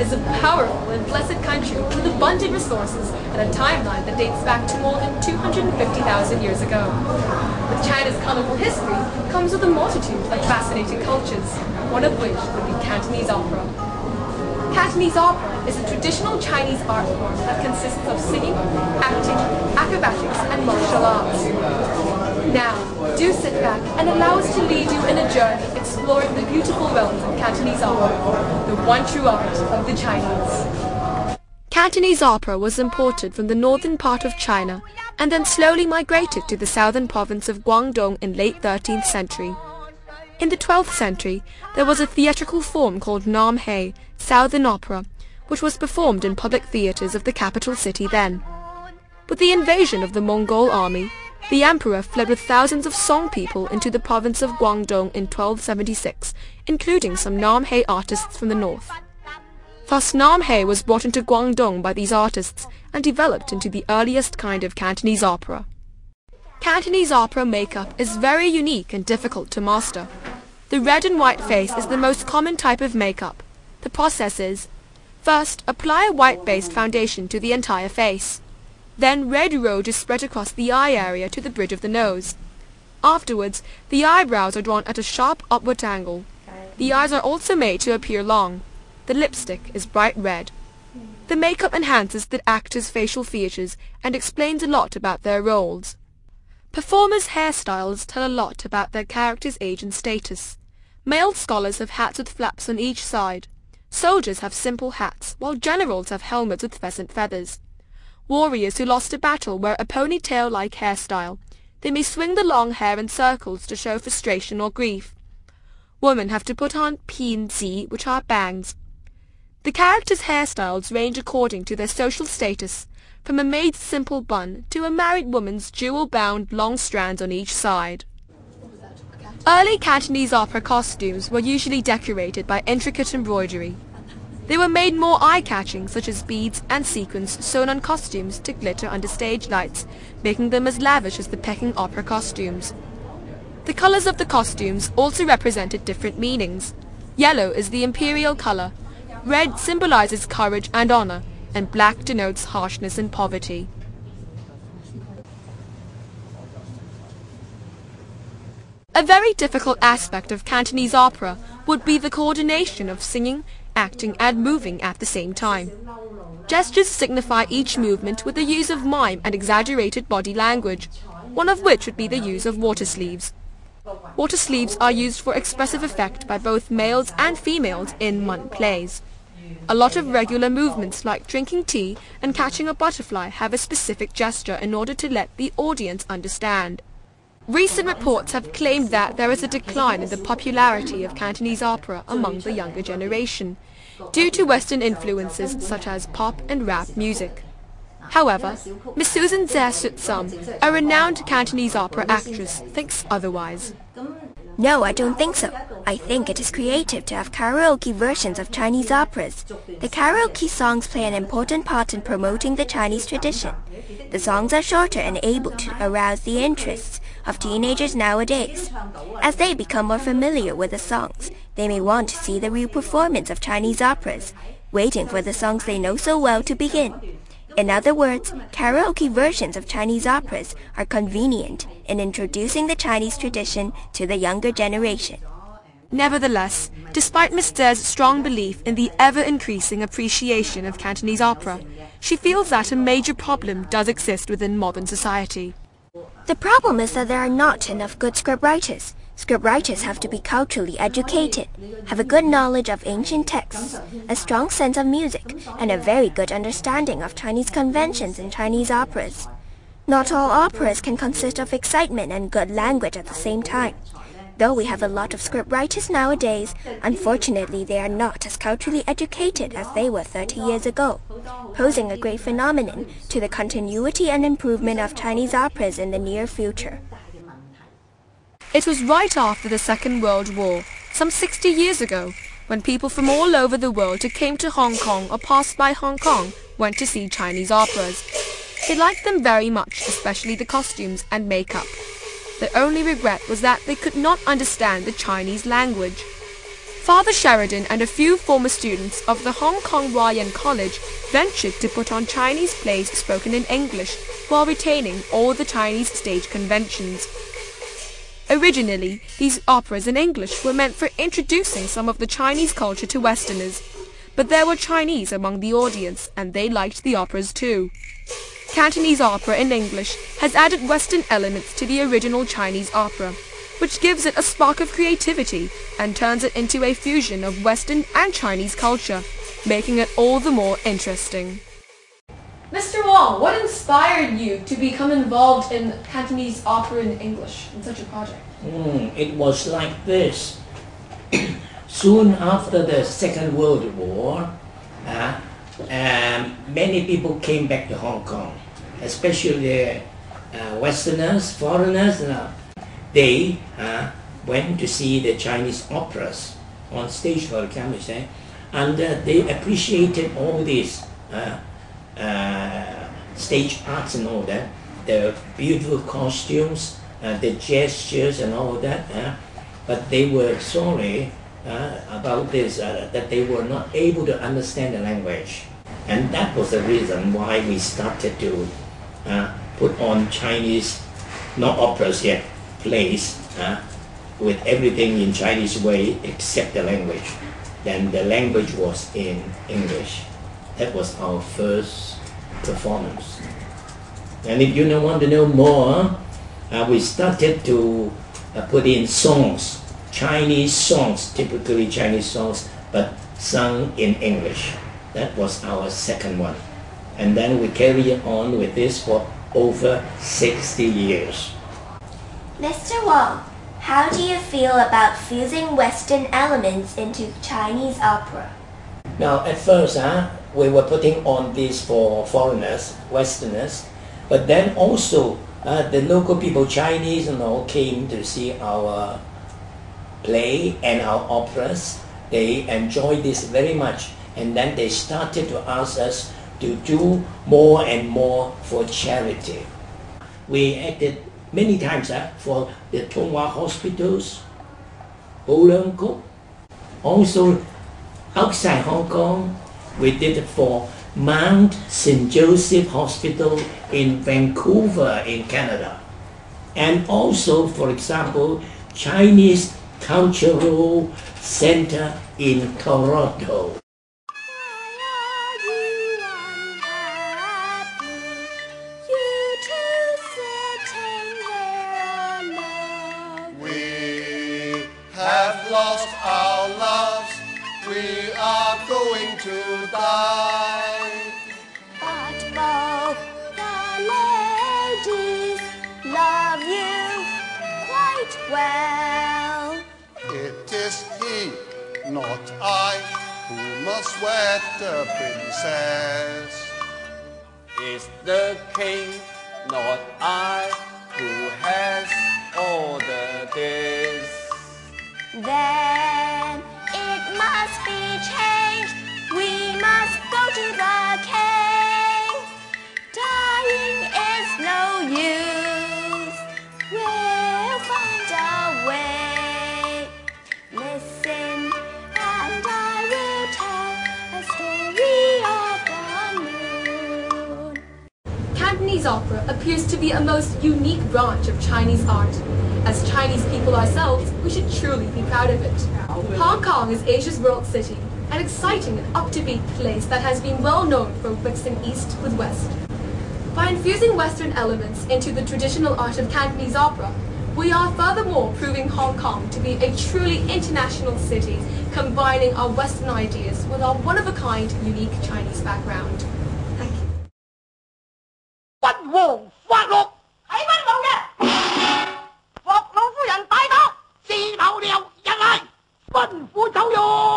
is a powerful and blessed country with abundant resources and a timeline that dates back to more than 250,000 years ago. With China's colorful history comes with a multitude of fascinating cultures, one of which would be Cantonese opera. Cantonese opera is a traditional Chinese art form that consists of singing, acting, acrobatics, and martial arts. Now, do sit back and allow us to lead you in a journey exploring the beautiful realms of Cantonese opera, the one true art of the Chinese. Cantonese opera was imported from the northern part of China and then slowly migrated to the southern province of Guangdong in late 13th century. In the 12th century, there was a theatrical form called Nam Hai, Southern Opera, which was performed in public theatres of the capital city then. With the invasion of the Mongol army, the emperor fled with thousands of song people into the province of Guangdong in 1276, including some Nam Hai artists from the north. Thus Nam Hai was brought into Guangdong by these artists and developed into the earliest kind of Cantonese opera. Cantonese opera makeup is very unique and difficult to master. The red and white face is the most common type of makeup. The process is: first, apply a white-based foundation to the entire face. Then red rouge is spread across the eye area to the bridge of the nose. Afterwards, the eyebrows are drawn at a sharp upward angle. The eyes are also made to appear long. The lipstick is bright red. The makeup enhances the actors' facial features and explains a lot about their roles. Performers' hairstyles tell a lot about their character's age and status. Male scholars have hats with flaps on each side. Soldiers have simple hats, while generals have helmets with pheasant feathers. Warriors who lost a battle wear a ponytail-like hairstyle. They may swing the long hair in circles to show frustration or grief. Women have to put on pinzi, which are bangs. The characters' hairstyles range according to their social status, from a maid's simple bun to a married woman's jewel-bound long strands on each side. Early Cantonese opera costumes were usually decorated by intricate embroidery. They were made more eye-catching, such as beads and sequins sewn on costumes to glitter under stage lights, making them as lavish as the Peking opera costumes. The colors of the costumes also represented different meanings. Yellow is the imperial color, red symbolizes courage and honor, and black denotes harshness and poverty. A very difficult aspect of Cantonese opera would be the coordination of singing, acting and moving at the same time. Gestures signify each movement with the use of mime and exaggerated body language, one of which would be the use of water sleeves. Water sleeves are used for expressive effect by both males and females in Mun plays. A lot of regular movements like drinking tea and catching a butterfly have a specific gesture in order to let the audience understand. Recent reports have claimed that there is a decline in the popularity of Cantonese opera among the younger generation, due to Western influences such as pop and rap music. However, Miss Susan Sum, a renowned Cantonese opera actress, thinks otherwise. No, I don't think so. I think it is creative to have karaoke versions of Chinese operas. The karaoke songs play an important part in promoting the Chinese tradition. The songs are shorter and able to arouse the interests of teenagers nowadays. As they become more familiar with the songs, they may want to see the real performance of Chinese operas, waiting for the songs they know so well to begin. In other words, karaoke versions of Chinese operas are convenient in introducing the Chinese tradition to the younger generation. Nevertheless, despite Miss De's strong belief in the ever-increasing appreciation of Cantonese opera, she feels that a major problem does exist within modern society. The problem is that there are not enough good scriptwriters. Scriptwriters have to be culturally educated, have a good knowledge of ancient texts, a strong sense of music, and a very good understanding of Chinese conventions in Chinese operas. Not all operas can consist of excitement and good language at the same time. Though we have a lot of scriptwriters nowadays, unfortunately they are not as culturally educated as they were 30 years ago, posing a great phenomenon to the continuity and improvement of Chinese operas in the near future. It was right after the Second World War, some 60 years ago, when people from all over the world who came to Hong Kong or passed by Hong Kong went to see Chinese operas. They liked them very much, especially the costumes and makeup. Their only regret was that they could not understand the Chinese language. Father Sheridan and a few former students of the Hong Kong Waiyan College ventured to put on Chinese plays spoken in English while retaining all the Chinese stage conventions. Originally, these operas in English were meant for introducing some of the Chinese culture to Westerners, but there were Chinese among the audience and they liked the operas too. Cantonese opera in English has added Western elements to the original Chinese opera, which gives it a spark of creativity and turns it into a fusion of Western and Chinese culture, making it all the more interesting. Mr. Wong, what inspired you to become involved in Cantonese opera in English in such a project? It was like this. Soon after the Second World War, many people came back to Hong Kong, especially Westerners, foreigners. They went to see the Chinese operas on stage, for example, and they appreciated all these stage arts and all that, the beautiful costumes, the gestures and all that. But they were sorry about this, that they were not able to understand the language. And that was the reason why we started to put on Chinese, not operas yet, plays with everything in Chinese way except the language. Then the language was in English. That was our first performance. And if you want to know more, we started to put in songs, Chinese songs, typically Chinese songs, but sung in English. That was our second one. And then we carried on with this for over 60 years. Mr. Wong, how do you feel about fusing Western elements into Chinese opera? Now, at first, we were putting on this for foreigners, Westerners, but then also the local people, Chinese and all, came to see our play and our operas. They enjoyed this very much, and then they started to ask us to do more and more for charity. We acted many times for the Tonghua hospitals, Kok. Also outside Hong Kong, we did it for Mount St. Joseph Hospital in Vancouver in Canada. And also, for example, Chinese Cultural Center in Toronto. Lost our loves, we are going to die. But both the ladies love you quite well. It is he, not I, who must wed the princess. It's the king, not I, who has ordered this. Then it must be changed. We must go to the king. Dying is no use. We'll find a way. Listen, and I will tell a story of the moon. Cantonese opera appears to be a most unique branch of Chinese art. As Chinese people ourselves, we should truly be proud of it. Hong Kong is Asia's world city, an exciting and up-to-date place that has been well known for mixing East with West. By infusing Western elements into the traditional art of Cantonese opera, we are furthermore proving Hong Kong to be a truly international city, combining our Western ideas with our one-of-a-kind, unique Chinese background. Thank you. 不王法律喺溫路嘅，霍老夫人大駕，自謀了人嚟，吩咐走用。